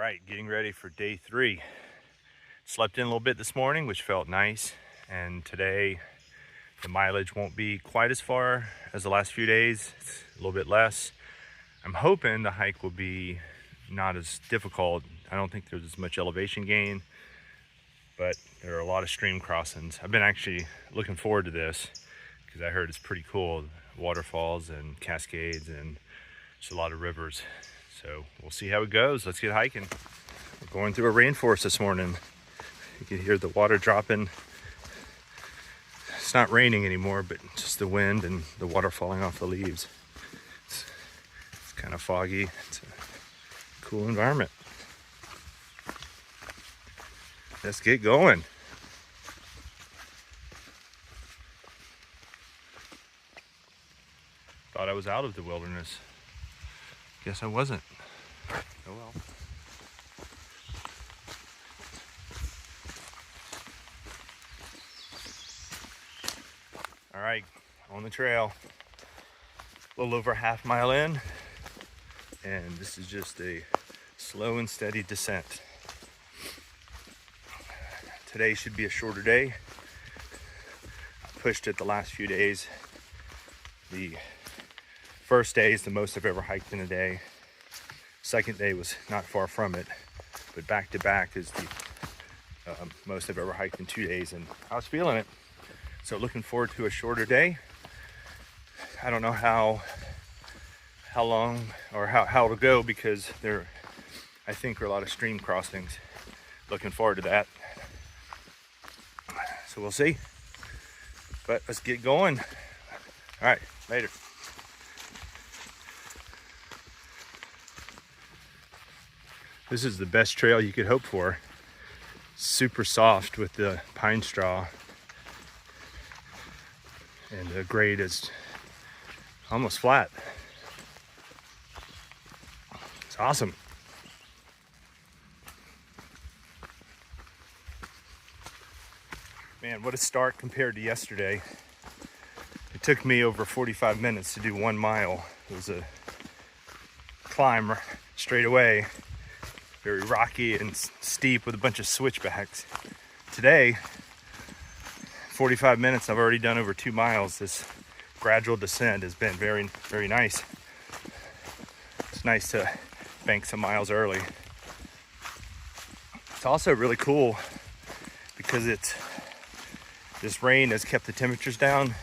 right, getting ready for day 3. Slept in a little bit this morning, which felt nice. And today, the mileage won't be quite as far as the last few days. It's a little bit less. I'm hoping the hike will be not as difficult. I don't think there's as much elevation gain, but there are a lot of stream crossings. I've been actually looking forward to this because I heard it's pretty cool. Waterfalls and cascades and just a lot of rivers. So we'll see how it goes. Let's get hiking. We're going through a rainforest this morning. You can hear the water dropping. It's not raining anymore, but just the wind and the water falling off the leaves. It's kind of foggy. It's a cool environment. Let's get going. Thought I was out of the wilderness. Guess I wasn't. Oh well. All right, on the trail. A little over half mile in, and this is just a slow and steady descent. Today should be a shorter day. I pushed it the last few days. The first day is the most I've ever hiked in a day. Second day was not far from it, but back to back is the most I've ever hiked in 2 days, and I was feeling it. So looking forward to a shorter day. I don't know how long or how it'll go because there, I think, are a lot of stream crossings. Looking forward to that. So we'll see. But let's get going. All right, later. This is the best trail you could hope for. Super soft with the pine straw. And the grade is almost flat. It's awesome. Man, what a start compared to yesterday. It took me over 45 minutes to do 1 mile. It was a climb straight away. Very rocky and steep with a bunch of switchbacks. Today, 45 minutes, I've already done over 2 miles. This gradual descent has been very, very nice. It's nice to bank some miles early. It's also really cool because this rain has kept the temperatures down.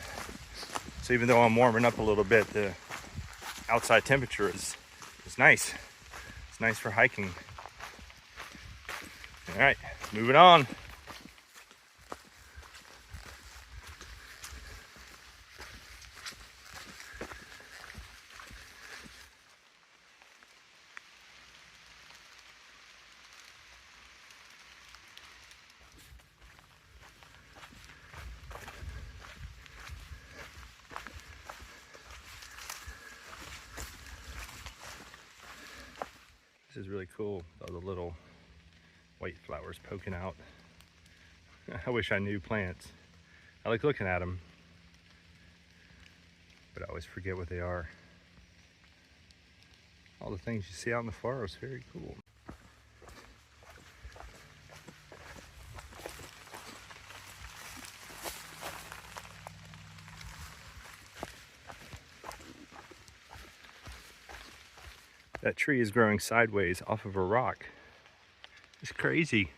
So even though I'm warming up a little bit, the outside temperature is nice. It's nice for hiking. All right, moving on. This is really cool, all the little white flowers poking out. I wish I knew plants. I like looking at them, but I always forget what they are. All the things you see out in the forest, very cool. That tree is growing sideways off of a rock. It's crazy.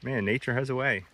Man, nature has a way.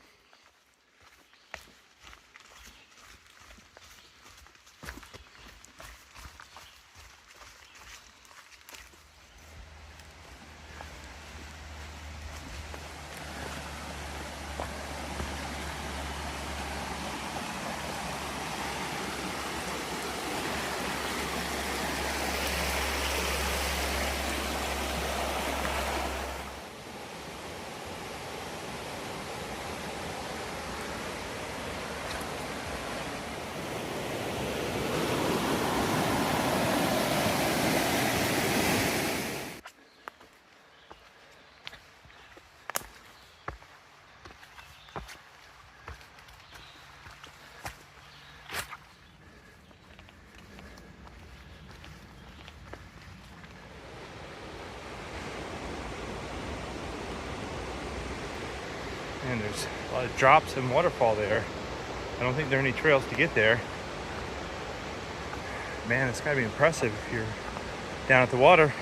And there's a lot of drops and waterfall there. I don't think there are any trails to get there. Man, it's gotta be impressive if you're down at the water.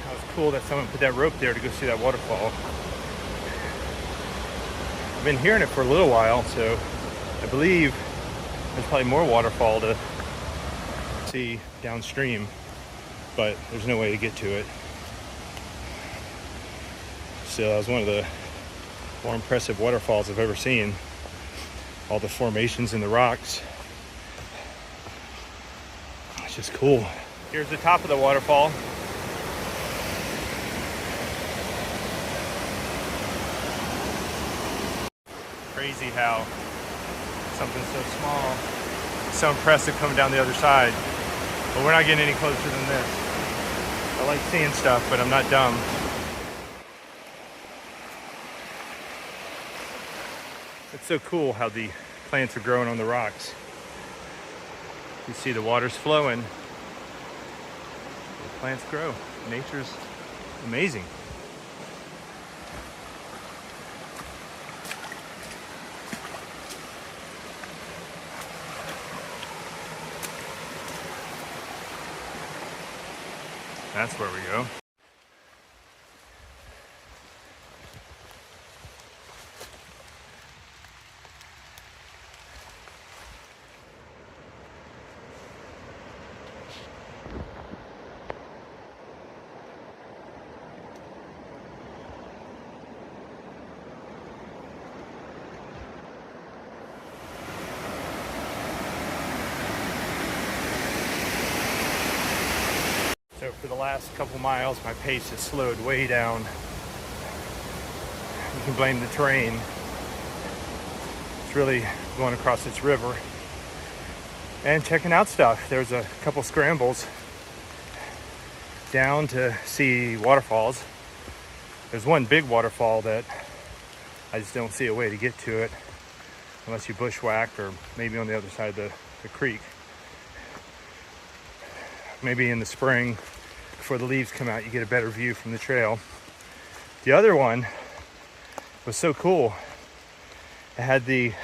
That was cool that someone put that rope there to go see that waterfall. I've been hearing it for a little while, so I believe there's probably more waterfall to see downstream, but there's no way to get to it. Still, that was one of the more impressive waterfalls I've ever seen. All the formations in the rocks. It's just cool. Here's the top of the waterfall. Crazy how something so small, so impressive coming down the other side. But we're not getting any closer than this. I like seeing stuff, but I'm not dumb. It's so cool how the plants are growing on the rocks. You see the water's flowing. The plants grow. Nature's amazing. That's where we go. So for the last couple miles, my pace has slowed way down. You can blame the terrain. It's really going across this river and checking out stuff. There's a couple scrambles down to see waterfalls. There's one big waterfall that I just don't see a way to get to it unless you bushwhack, or maybe on the other side of the creek. Maybe in the spring, before the leaves come out, you get a better view from the trail. The other one was so cool. It had there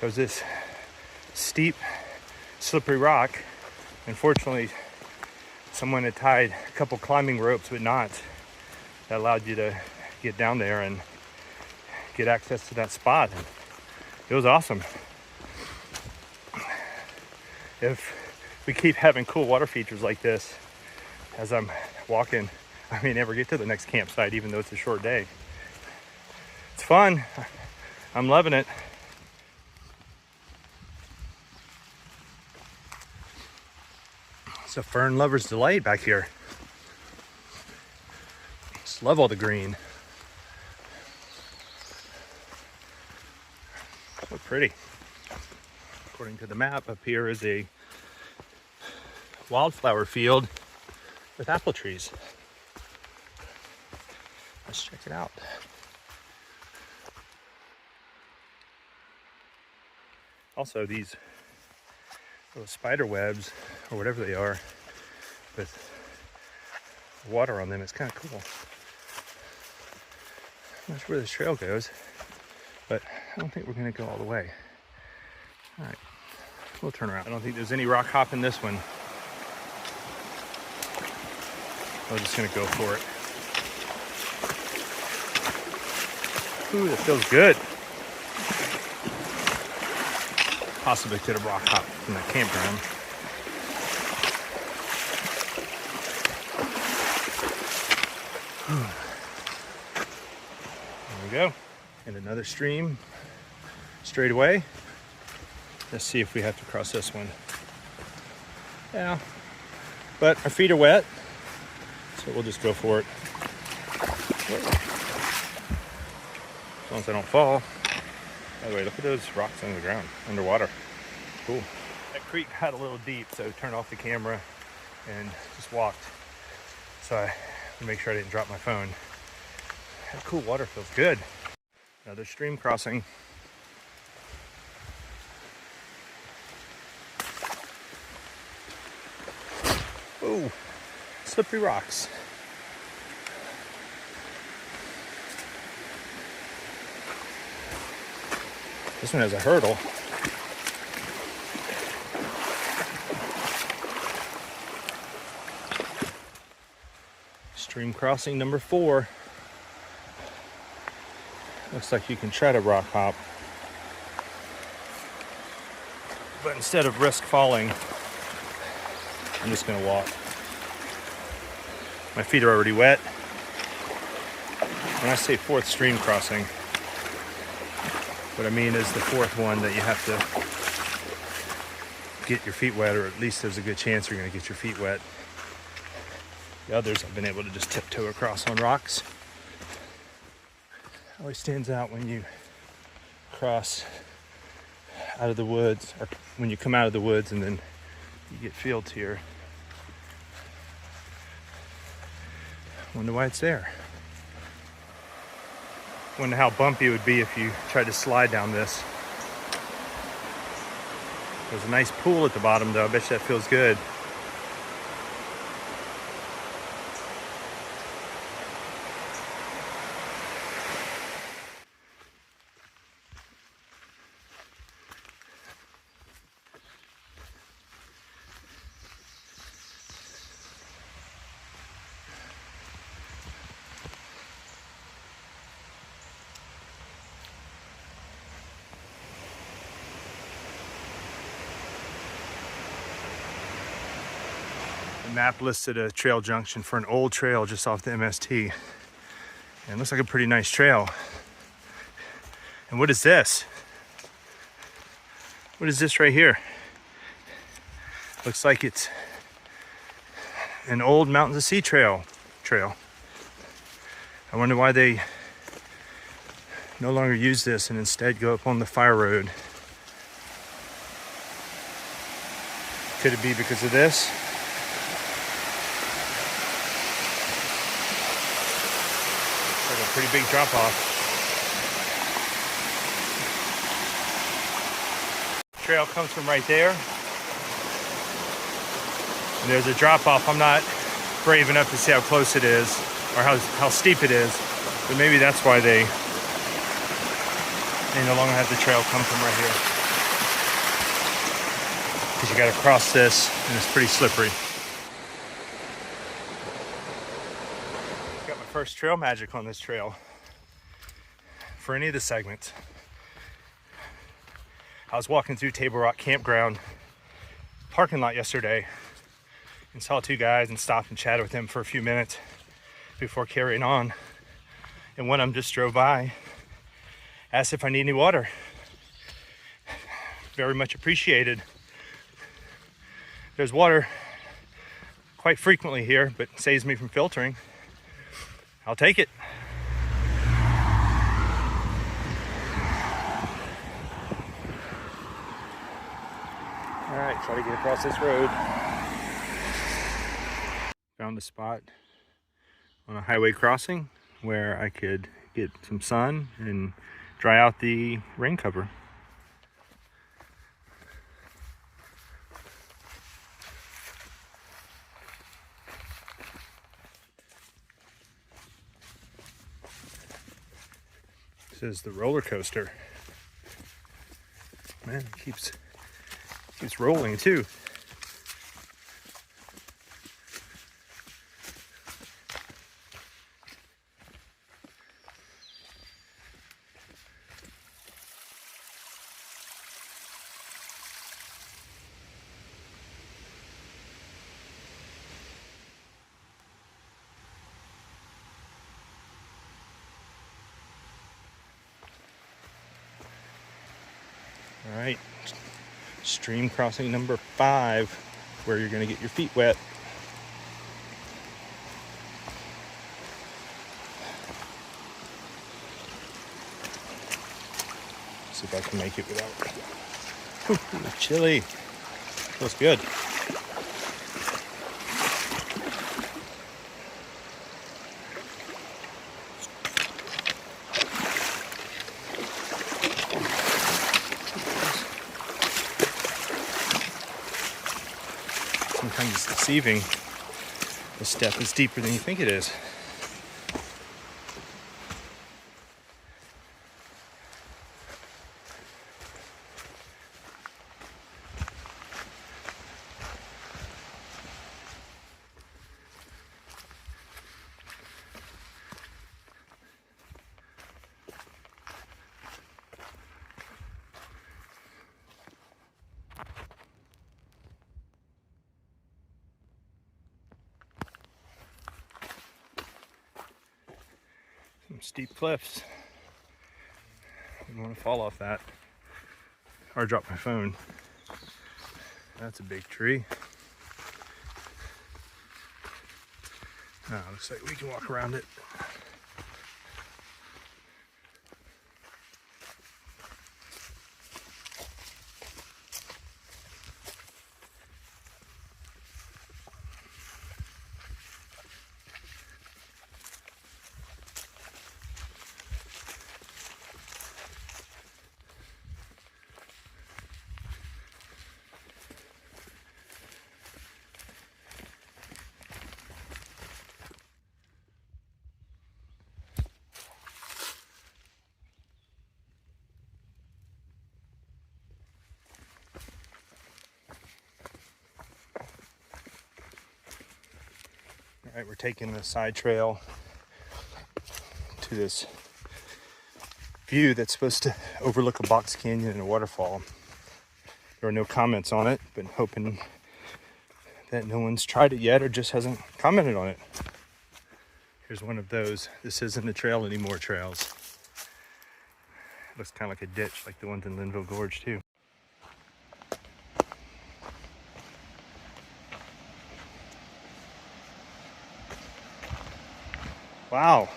was this steep, slippery rock. Unfortunately, someone had tied a couple climbing ropes with knots that allowed you to get down there and get access to that spot. And it was awesome. If we keep having cool water features like this as I'm walking, I may never get to the next campsite, even though it's a short day. It's fun. I'm loving it. It's a fern lover's delight back here. Just love all the green. So pretty. According to the map, up here is a wildflower field with apple trees. Let's check it out. Also, these little spider webs, or whatever they are, with water on them, it's kind of cool. I'm not sure where this trail goes, but I don't think we're going to go all the way. All right, we'll turn around. I don't think there's any rock hop in this one. I'm just gonna go for it. Ooh, that feels good. Possibly could have rock hopped from the campground. There we go. And another stream straight away. Let's see if we have to cross this one. Yeah, but our feet are wet. So we'll just go for it. As long as I don't fall. By the way, look at those rocks on the ground, underwater. Cool. That creek got a little deep, so I turned off the camera and just walked. So I to make sure I didn't drop my phone. That cool water feels good. Another stream crossing. Ooh, slippery rocks. This one has a hurdle. Stream crossing number 4. Looks like you can try to rock hop, but instead of risk falling, I'm just gonna walk. My feet are already wet. When I say 4th stream crossing, what I mean is the 4th one that you have to get your feet wet, or at least there's a good chance you're gonna get your feet wet. The others I've been able to just tiptoe across on rocks. Always stands out when you cross out of the woods, or when you come out of the woods and then you get fields here. Wonder why it's there. Wonder how bumpy it would be if you tried to slide down this. There's a nice pool at the bottom though. I bet you that feels good. The map listed a trail junction for an old trail just off the MST. And it looks like a pretty nice trail. And what is this? What is this right here? Looks like it's an old Mountains of Sea trail. I wonder why they no longer use this and instead go up on the fire road. Could it be because of this? Like a pretty big drop off. Trail comes from right there. And there's a drop off. I'm not brave enough to see how close it is or how steep it is, but maybe that's why they no longer have the trail come from right here. Because you got to cross this and it's pretty slippery. Got my first trail magic on this trail for any of the segments. I was walking through Table Rock Campground parking lot yesterday and saw 2 guys and stopped and chatted with them for a few minutes before carrying on. And one of them just drove by, asked if I need any water. Very much appreciated. There's water quite frequently here, but it saves me from filtering. I'll take it. All right, try to get across this road. Found a spot on a highway crossing where I could get some sun and dry out the rain cover. This is the roller coaster. Man, it keeps rolling too. All right, stream crossing number 5, where you're gonna get your feet wet. See if I can make it without. Ooh, chilly. Feels good. Sometimes it's deceiving This step is deeper than you think it is. Some steep cliffs. Wouldn't want to fall off that or drop my phone. That's a big tree. Looks like we can walk around it. All right, we're taking the side trail to this view that's supposed to overlook a box canyon and a waterfall. There are no comments on it, but hoping that no one's tried it yet or just hasn't commented on it. Here's one of those. This isn't a trail anymore, trails. It looks kind of like a ditch, like the ones in Linville Gorge too. Wow.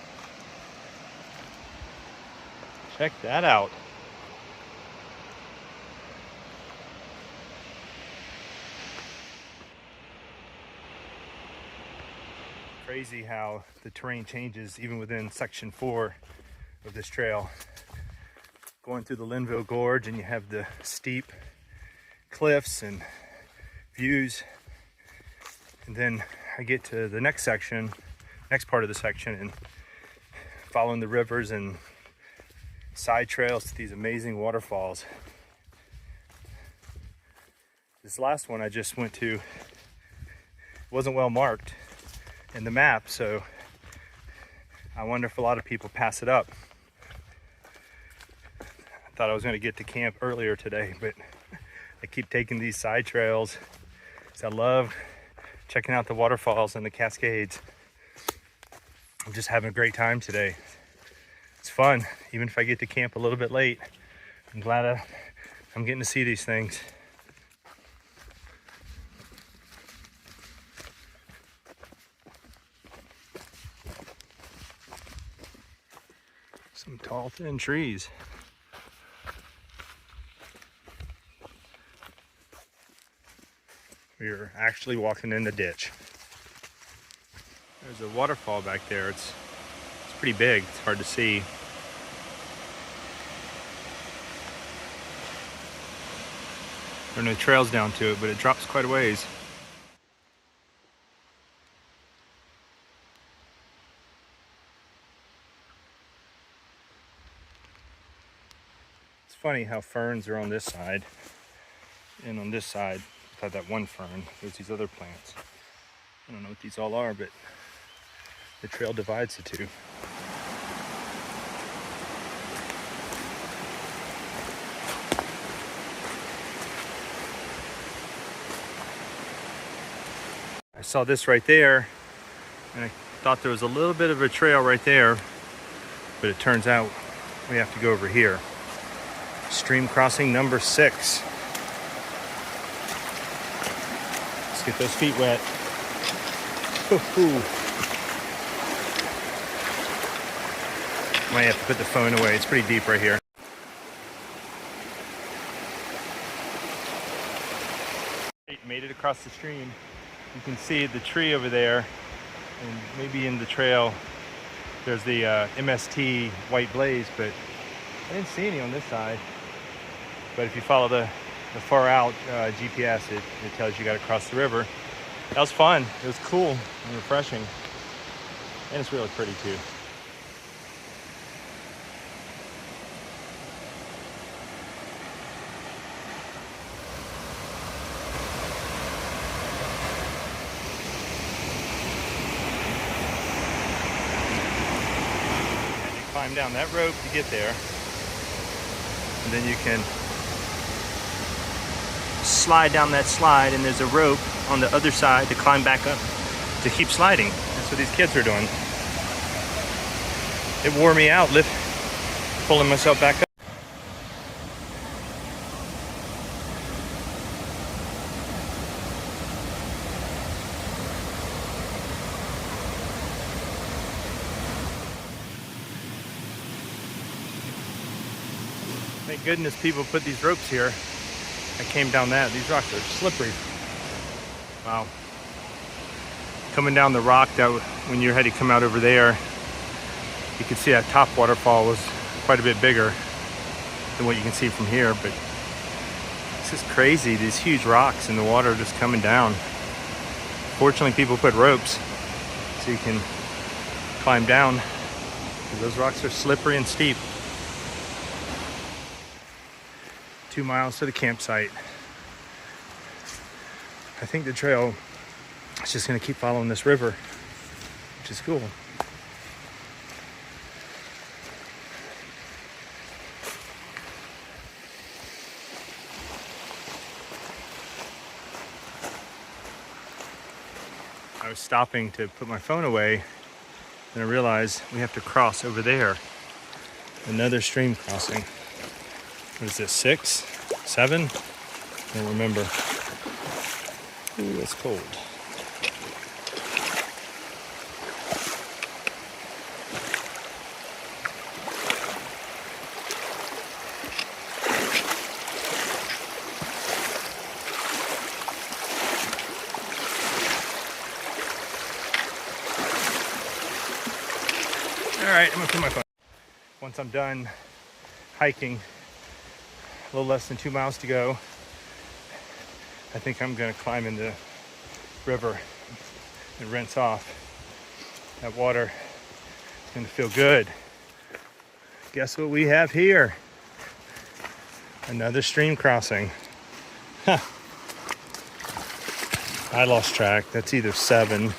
Check that out. Crazy how the terrain changes even within section 4 of this trail. Going through the Linville Gorge and you have the steep cliffs and views. And then I get to the next part of the section, and following the rivers and side trails to these amazing waterfalls. This last one I just went to wasn't well marked in the map, so I wonder if a lot of people pass it up. I thought I was going to get to camp earlier today, but I keep taking these side trails because I love checking out the waterfalls and the Cascades. I'm just having a great time today. It's fun, even if I get to camp a little bit late. I'm glad I'm getting to see these things. Some tall, thin trees. We're actually walking in the ditch. There's a waterfall back there. It's pretty big. It's hard to see. There are no trails down to it, but it drops quite a ways. It's funny how ferns are on this side, and on this side, without that one fern, there's these other plants. I don't know what these all are, but the trail divides the two. I saw this right there, and I thought there was a little bit of a trail right there, but it turns out we have to go over here. Stream crossing number 6. Let's get those feet wet. Woo-hoo. Might have to put the phone away. It's pretty deep right here. Made it across the stream. You can see the tree over there, and maybe in the trail there's the MST white blaze, but I didn't see any on this side. But if you follow the far out GPS, it tells you got to cross the river. That was fun. It was cool and refreshing. And it's really pretty too. And you climb down that rope to get there. And then you can slide down that slide, and there's a rope on the other side to climb back up to keep sliding. That's what these kids are doing. It wore me out pulling myself back up. Thank goodness people put these ropes here. I came down that. These rocks are slippery. Wow. Coming down the rock, that when you had to come out over there, you can see that top waterfall was quite a bit bigger than what you can see from here. But it's just crazy. These huge rocks in the water just coming down. Fortunately, people put ropes so you can climb down, because those rocks are slippery and steep. 2 miles to the campsite. I think the trail is just going to keep following this river, which is cool. I was stopping to put my phone away, and I realized we have to cross over there. Another stream crossing. What is this, 6, 7? I don't remember. Ooh, it's cold. All right, I'm gonna put my phone. Once I'm done hiking, a little less than 2 miles to go, I think I'm gonna climb in the river and rinse off. That water is gonna feel good. Guess what we have here? Another stream crossing. Huh. I lost track. That's either 7,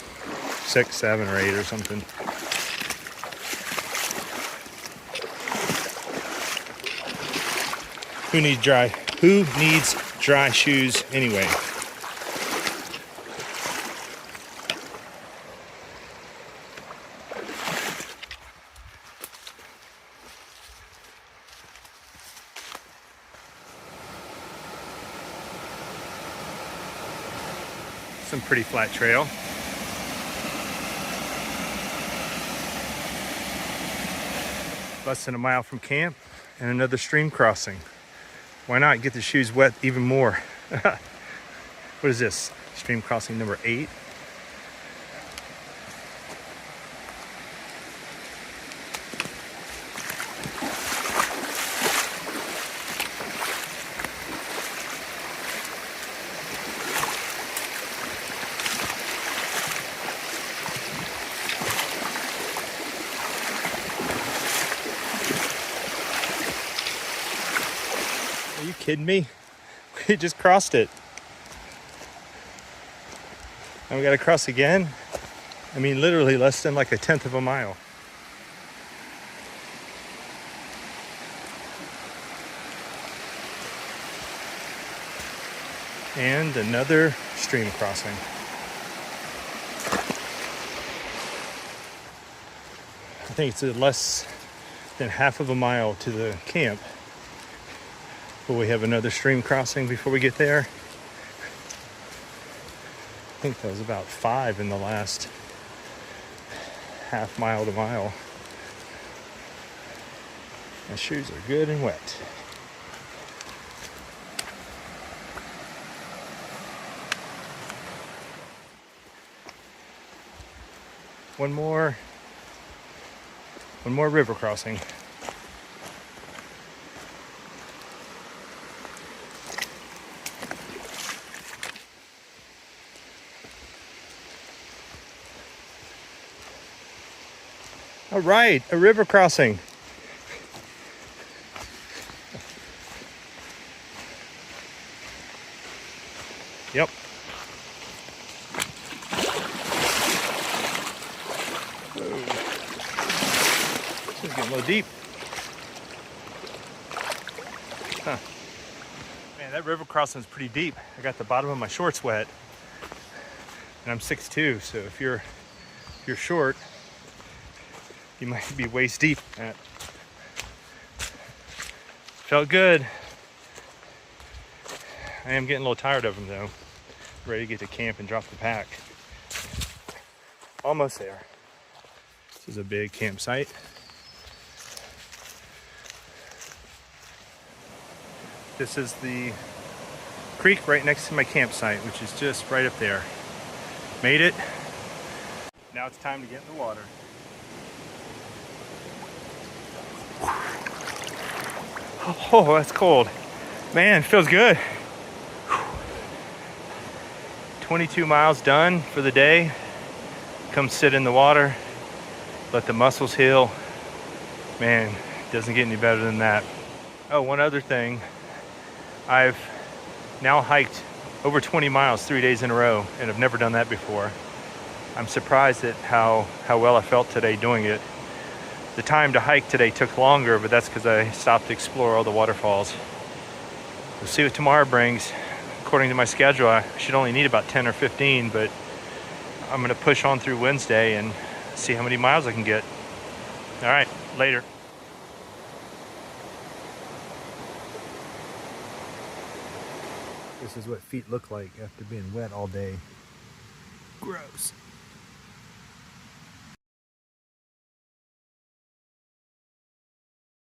6, 7, or 8 or something. Who needs dry shoes anyway? Some pretty flat trail. Less than a mile from camp and another stream crossing. Why not get the shoes wet even more? What is this? Stream crossing number 8. Are you kidding me? We just crossed it. And we gotta cross again? I mean, literally less than like 1/10 of a mile. And another stream crossing. I think it's less than half of a mile to the camp. But we have another stream crossing before we get there. I think that was about 5 in the last half mile to mile. My shoes are good and wet. One more river crossing. All right, a river crossing. Yep. This is getting a little deep. Huh. Man, that river crossing is pretty deep. I got the bottom of my shorts wet. And I'm 6'2", so if you're short, you might be waist deep. Felt good. I am getting a little tired of them though. Ready to get to camp and drop the pack. Almost there. This is a big campsite. This is the creek right next to my campsite, which is just right up there. Made it. Now it's time to get in the water. Oh, that's cold. Man, feels good. 22 miles done for the day. Come sit in the water, let the muscles heal. Man, it doesn't get any better than that. Oh, one other thing. I've now hiked over 20 miles 3 days in a row, and I've never done that before. I'm surprised at how well I felt today doing it. The time to hike today took longer, but that's because I stopped to explore all the waterfalls. We'll see what tomorrow brings. According to my schedule, I should only need about 10 or 15, but I'm gonna push on through Wednesday and see how many miles I can get. All right, later. This is what feet look like after being wet all day. Gross.